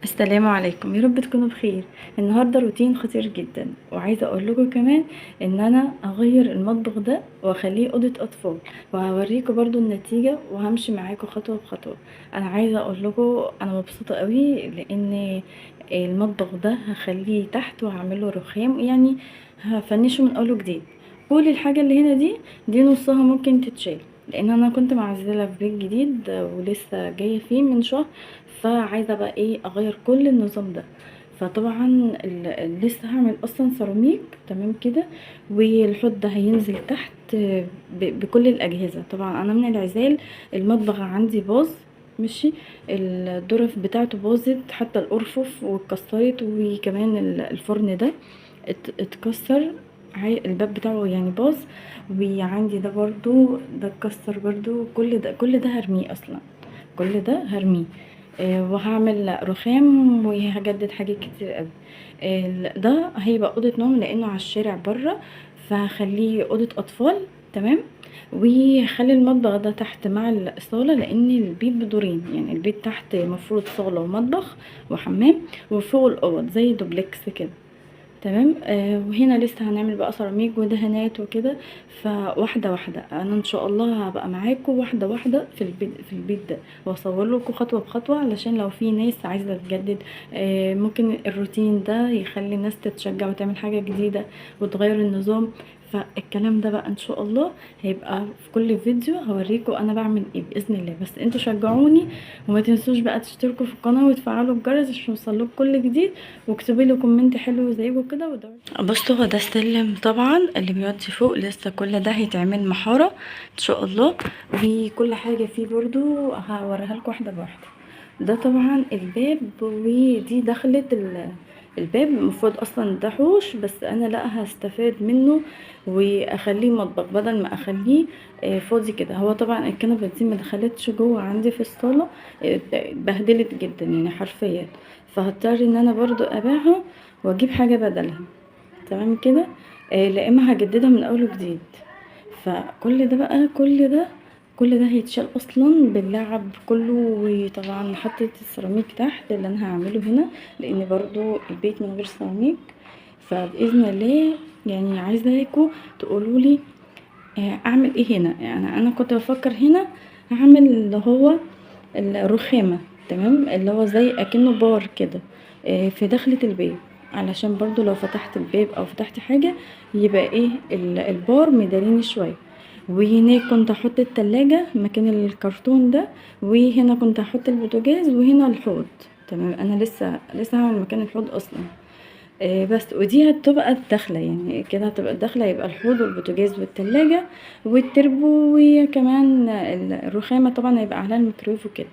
السلام عليكم، يا رب تكونوا بخير. النهارده روتين خطير جدا، وعايزه اقول لكم كمان ان انا اغير المطبخ ده واخليه اوضه اطفال، وهوريكم برضو النتيجه وهمشي معاكم خطوه بخطوه. انا عايزه اقول لكم انا مبسوطه قوي لان المطبخ ده هخليه تحت وهعمله رخام، يعني هفنشه من اول وجديد. كل الحاجه اللي هنا دي نصها ممكن تتشال، لان انا كنت معزله في بيت جديد ولسه جايه فيه من شهر. فعايزه بقى ايه اغير كل النظام ده. فطبعا لسه هعمل اصلا سيراميك تمام كده، والحوض ده هينزل تحت بكل الاجهزه. طبعا انا من العزال المطبخ عندي باظ، ماشي. الظرف بتاعته باظت، حتى الارفف واتكسرت، وكمان الفرن ده اتكسر. الباب بتاعه يعني باظ. وعندي ده برضو ده اتكسر برضو. كل ده هرميه اصلا، كل ده هرميه. وهعمل رخام وهجدد حاجات كتير قوي. ده هيبقى اوضه نوم لانه على الشارع بره، فهخليه اوضه اطفال. تمام. وهخلي المطبخ ده تحت مع الصاله، لان البيت بدورين، يعني البيت تحت مفروض صاله ومطبخ وحمام، وفوق الاوض زي دوبلكس كده. تمام. وهنا لسه هنعمل بقى سيراميك ودهانات وكده. فواحده واحده انا ان شاء الله هبقى معاكم واحده واحده في البيت ده، واصور لكم خطوه بخطوه، علشان لو في ناس عايزه تجدد. ممكن الروتين ده يخلي الناس تتشجع وتعمل حاجه جديده وتغير النظام. فالكلام ده بقى ان شاء الله هيبقى في كل فيديو هوريكم انا بعمل ايه باذن الله. بس انتوا شجعوني، وما تنسوش بقى تشتركوا في القناه وتفعلوا الجرس عشان يوصلكوا كل جديد، واكتبي لي كومنت حلو زيكم كده بصوا هو ده السلم طبعا اللي بيودي فوق، لسه كل ده هيتعمل محاره ان شاء الله. وكل حاجه فيه برضو هوريها لكم واحده بواحده. ده طبعا الباب، ودي دخلة الباب. المفروض اصلا ده حوش، بس انا لا هستفاد منه واخليه مطبخ بدل ما اخليه فاضي كده. هو طبعا الكنبه دي ما دخلتش جوه عندي في الصاله، اتبهدلت جدا يعني حرفيا. فهضطر ان انا برضو ابيعها واجيب حاجه بدلها. تمام كده. لا اما هجددها من اول وجديد. فكل ده بقى كل ده هيتشال اصلا باللعب كله. وطبعا حطيت السيراميك تحت اللي انا هعمله هنا، لان برضو البيت من غير سيراميك. فباذن الله يعني عايزاكم تقولوا لي اعمل ايه هنا. يعني انا كنت بفكر هنا هعمل اللي هو الرخامة، تمام، اللي هو زي اكنه بار كده في دخلة البيت، علشان برضو لو فتحت الباب او فتحت حاجة يبقى ايه البار مداريني شوية. وهنا كنت احط التلاجة مكان الكرتون ده، وهنا كنت احط البوتاجاز، وهنا الحوض. تمام. انا لسه هعمل مكان الحوض اصلا. بس ودي هتبقى الدخلة، يعني كده هتبقى الدخلة، يبقى الحوض والبوتاجاز والتلاجة والتربو، وكمان الرخامة طبعا هيبقى عليها الميكرويف وكده.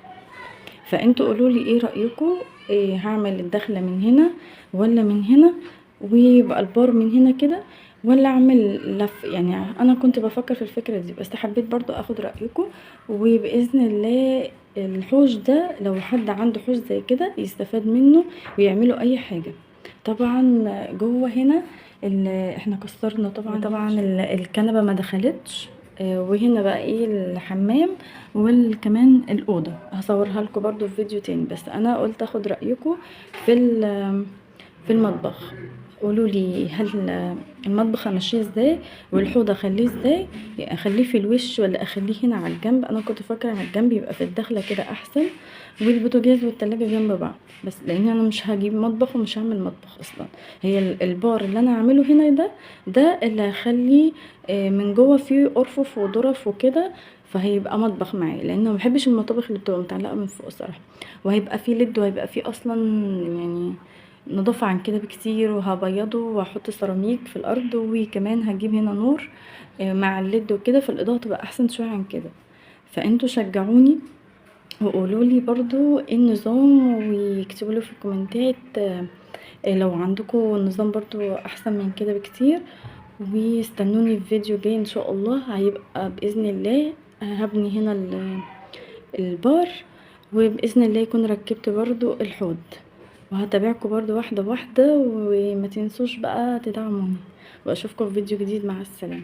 فانتوا قولولي ايه رأيكم، إيه هعمل الدخلة من هنا ولا من هنا، ويبقى البار من هنا كده، ولا اعمل لف. يعني انا كنت بفكر في الفكرة دي، بس حبيت برضو اخد رأيكم. وبإذن الله الحوش ده لو حد عنده حوش زي كده يستفاد منه ويعملوا اي حاجة. طبعا جوه هنا احنا كسرنا طبعا الكنبة ما دخلتش. وهنا بقى ايه الحمام، وكمان الأوضة هصورها لكم برضو في فيديو تاني. بس انا قلت اخد رأيكم في في المطبخ. قولوا لي هل المطبخ امشيه ازاي، والحوض اخليه ازاي، يعني اخليه في الوش ولا اخليه هنا على الجنب. انا كنت فاكره على الجنب يبقى في الدخله كده احسن، والبوتاجاز والتلاجة جنب بعض. بس لان انا مش هجيب مطبخ ومش هعمل مطبخ اصلا، هي البار اللي انا هعمله هنا ده اللي هخليه من جوه فيه ارفف وظرف وكده. فهيبقى مطبخ معايا، لان ما بحبش المطابخ اللي بتبقى متعلقه من فوق الصراحه. وهيبقى فيه ليد، وهيبقى فيه اصلا يعني نضافة عن كده بكتير. وهبيضه واحط سيراميك في الارض، وكمان هجيب هنا نور مع الليد وكده، فالاضاءة تبقى احسن شوية عن كده. فانتوا شجعوني وقولوا لي برضو ايه النظام، ويكتبوا لي في الكومنتات لو عندكم نظام برضو احسن من كده بكتير. واستنوني في فيديو جاي ان شاء الله، هيبقى باذن الله هبني هنا البار، وباذن الله يكون ركبت برضو الحوض. وهتابعكم برضو واحده واحده، وما تنسوش بقى تدعموني. واشوفكم في فيديو جديد. مع السلامه.